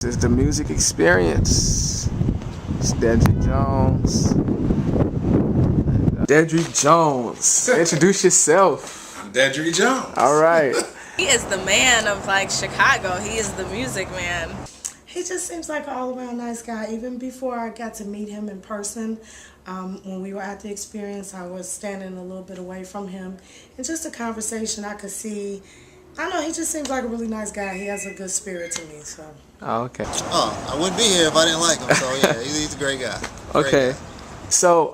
This is the music experience. It's Dedry Jones. Dedry Jones. Introduce yourself. I'm Dedry Jones. All right. He is the man of like Chicago. He is the music man. He just seems like an all-around nice guy. Even before I got to meet him in person, when we were at the experience, I was standing a little bit away from him. And just a conversation I could see, I don't know, he just seems like a really nice guy. He has a good spirit to me, so. Oh, okay. Oh, I wouldn't be here if I didn't like him. So yeah, he's a great guy. Okay. So,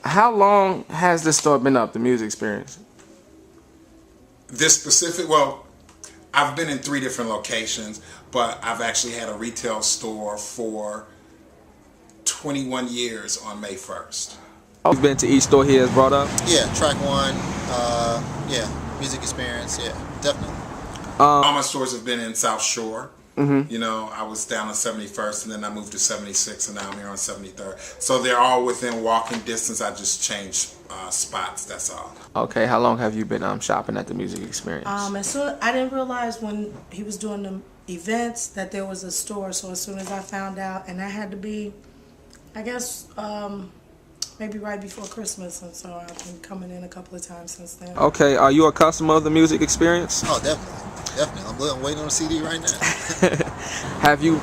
how long has this store been up, the music experience? This specific, well, I've been in 3 different locations, but I've actually had a retail store for 21 years on May 1st. You've been to each store he has brought up? Yeah, track one. Yeah, music experience. Yeah, definitely. All my stores have been in South Shore. Mm-hmm. You know, I was down on 71st, and then I moved to 76, and now I'm here on 73rd. So they're all within walking distance. I just changed spots. That's all. Okay. How long have you been shopping at the music experience? As soon I didn't realize when he was doing the events that there was a store. So as soon as I found out, and that had to be, I guess, maybe right before Christmas, and so I've been coming in a couple of times since then. Okay. Are you a customer of the music experience? Oh, definitely. I'm waiting on a CD right now. Have you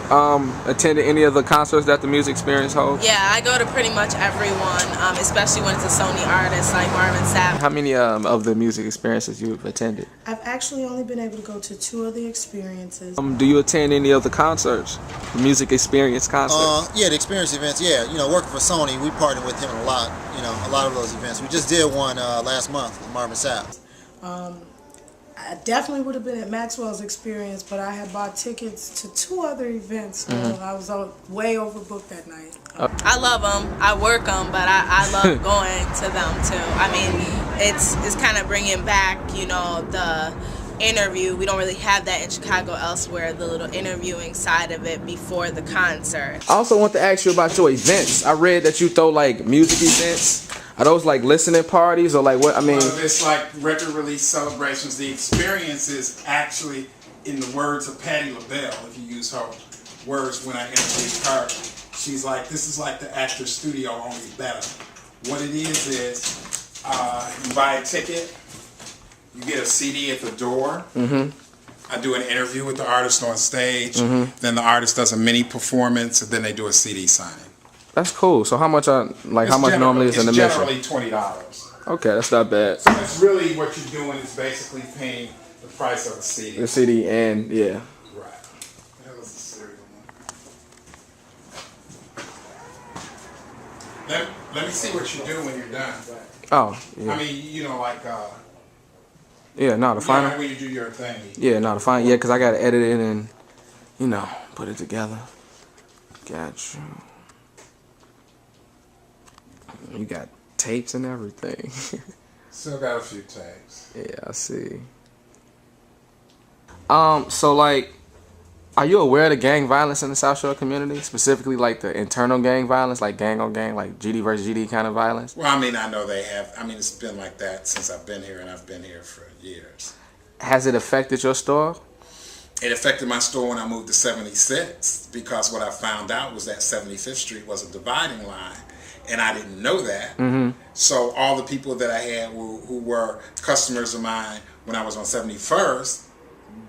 attended any of the concerts that the music experience holds? Yeah, I go to pretty much every one, especially when it's a Sony artist like Marvin Sapp. How many of the music experiences you've attended? I've actually only been able to go to 2 of the experiences. Do you attend any of the concerts, the music experience concerts? Yeah, the experience events. Yeah, you know, working for Sony, we partnered with him a lot. You know, a lot of those events. We just did one last month with Marvin Sapp. I definitely would have been at Maxwell's experience, but I had bought tickets to 2 other events. So I was way overbooked that night. I love them. I work them, but I love going to them too. I mean, it's kind of bringing back, you know, the interview. We don't really have that in Chicago elsewhere, the little interviewing side of it before the concert. I also want to ask you about your events. I read that you throw like music events. Are those like listening parties or like what? I mean, well, it's like record release celebrations. The experience is actually, in the words of Patti LaBelle, if you use her words when I interviewed her, she's like, this is like the Actors Studio, only better. What it is you buy a ticket, you get a CD at the door. I do an interview with the artist on stage. Then the artist does a mini performance, and then they do a CD signing. that's cool. So how much normally is an admission? It's generally $20. Okay, that's not bad. So it's really what you're doing is basically paying the price of a CD. The CD and yeah. Right. That was the serial one. Let me see what you do when you're done. Oh, yeah. I mean, you know, like Yeah, no, the final. when you do your thing. Yeah, no, the final. Yeah, because I got to edit it and, you know, put it together. Got you. You got tapes and everything. Still got a few tapes. Yeah, I see. So like, are you aware of the gang violence in the South Shore community? Specifically like the internal gang violence, like gang on gang, like GD versus GD kind of violence? Well, I mean, I know they have. I mean, it's been like that since I've been here, and I've been here for years. Has it affected your store? It affected my store when I moved to 76 because what I found out was that 75th Street was a dividing line. And I didn't know that. So all the people that I had who were customers of mine when I was on 71st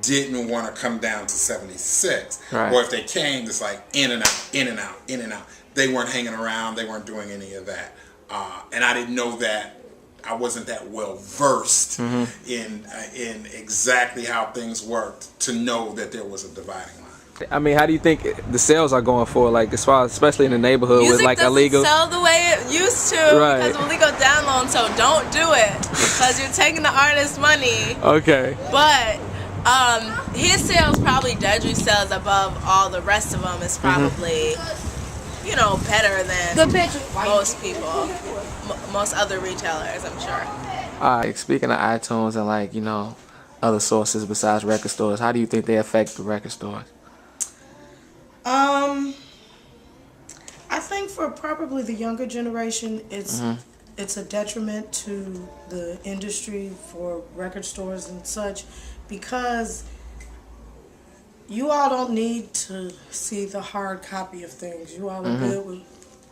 didn't want to come down to 76. Right. Or if they came, it's like in and out, in and out, in and out. They weren't hanging around. They weren't doing any of that. And I didn't know that. I wasn't that well versed in exactly how things worked to know that there was a dividing line. I mean, how do you think the sales are going for, like, as far as, especially in the neighborhood Music with like doesn't illegal? sell the way it used to Right. because of illegal download. So don't do it because you're taking the artist's money. Okay. But his sales probably Dedry sells above all the rest of them. Is probably you know better than most people, most other retailers. I'm sure. All right. Speaking of iTunes and like, you know, other sources besides record stores, how do you think they affect the record stores? I think for probably the younger generation, it's a detriment to the industry for record stores and such, because You all don't need to see the hard copy of things. You all are good with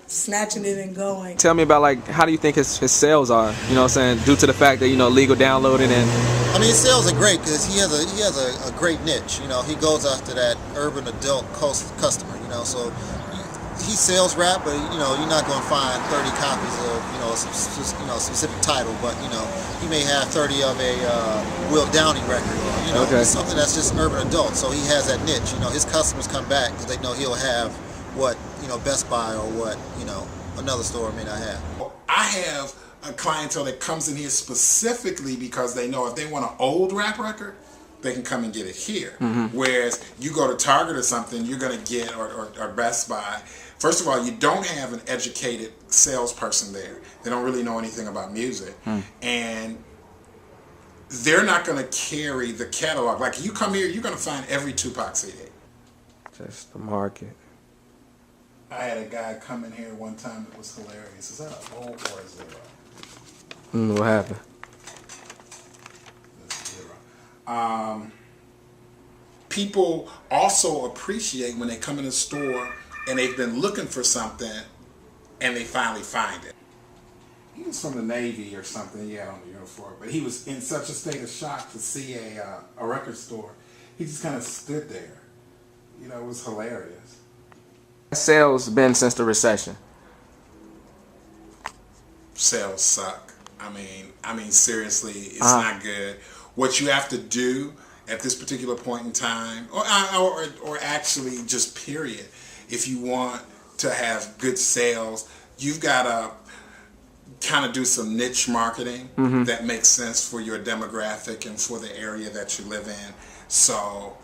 snatching it and going. Tell me about, like, how do you think his sales are? You know what I'm saying? Due to the fact that, you know, legal downloading and... I mean, his sales are great because he has a great niche. You know, he goes after that urban adult customer. You know, so he sells rap, but you know, you're not going to find 30 copies of a specific title. But you know, he may have 30 of a Will Downing record, or you know, something that's just urban adult. So he has that niche. You know, his customers come back because they know he'll have what Best Buy or what another store may not have. I have a clientele that comes in here specifically because they know if they want an old rap record, they can come and get it here. Whereas you go to Target or something, you're going to get, or Best Buy, first of all, you don't have an educated salesperson there. They don't really know anything about music. And they're not going to carry the catalog. Like, you come here, you're going to find every Tupac CD. Just the market. I had a guy come in here one time that was hilarious. Is that an O or a zero? What happened? That's zero. People also appreciate when they come in the store and they've been looking for something and they finally find it. He was from the Navy or something he had on the uniform, but he was in such a state of shock to see a record store. He just kind of stood there. You know, it was hilarious. Sales been since the recession? Sales suck. I mean, seriously, it's not good. What you have to do at this particular point in time, or actually just period, if you want to have good sales, you've got to kind of do some niche marketing that makes sense for your demographic and for the area that you live in. So,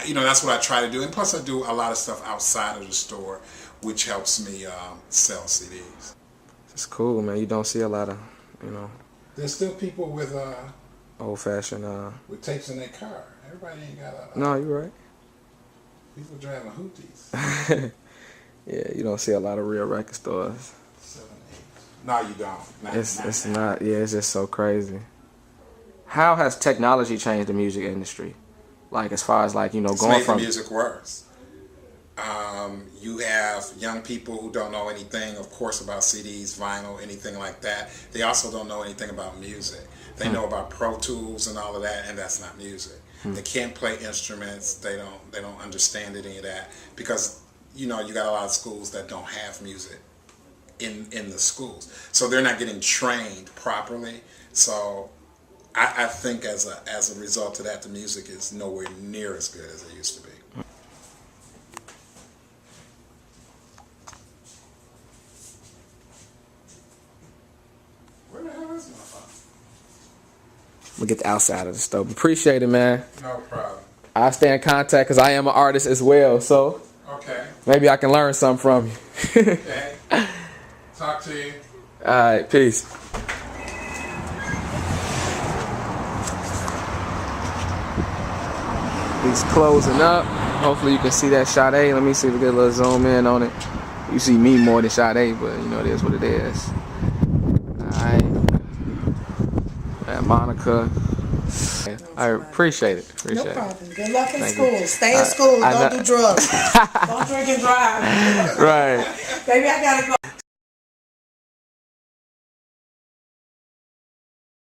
that's what I try to do. And plus I do a lot of stuff outside of the store, which helps me sell CDs. It's cool, man. You don't see a lot of, There's still people with old-fashioned... with tapes in their car. Everybody ain't got a... No, you're right. People driving hooties. Yeah, you don't see a lot of real record stores. 7, 8. No, you don't. It's not. Yeah, it's just so crazy. How has technology changed the music industry? Like, as far as, like, going from... It's made the music worse. You have young people who don't know anything, of course, about CDs, vinyl, anything like that. They also don't know anything about music. They know about Pro Tools and all of that, and that's not music. They can't play instruments. They don't understand any of that because, you got a lot of schools that don't have music in the schools. So they're not getting trained properly. So I think as a result of that, the music is nowhere near as good as it used to be. Where the hell is my phone? We'll get the outside of the stove. Appreciate it, man. No problem. I'll stay in contact because I am an artist as well, so Okay. maybe I can learn something from you. Okay. Talk to you. All right, peace. He's closing up. Hopefully you can see that Sade. Let me see if we get a little zoom in on it. You see me more than Sade, but it is what it is. Alright. And Monica. I appreciate it. No problem. Good luck in school. You. Stay in school. Don't do drugs. Don't drink and drive. Right. Baby, I gotta go.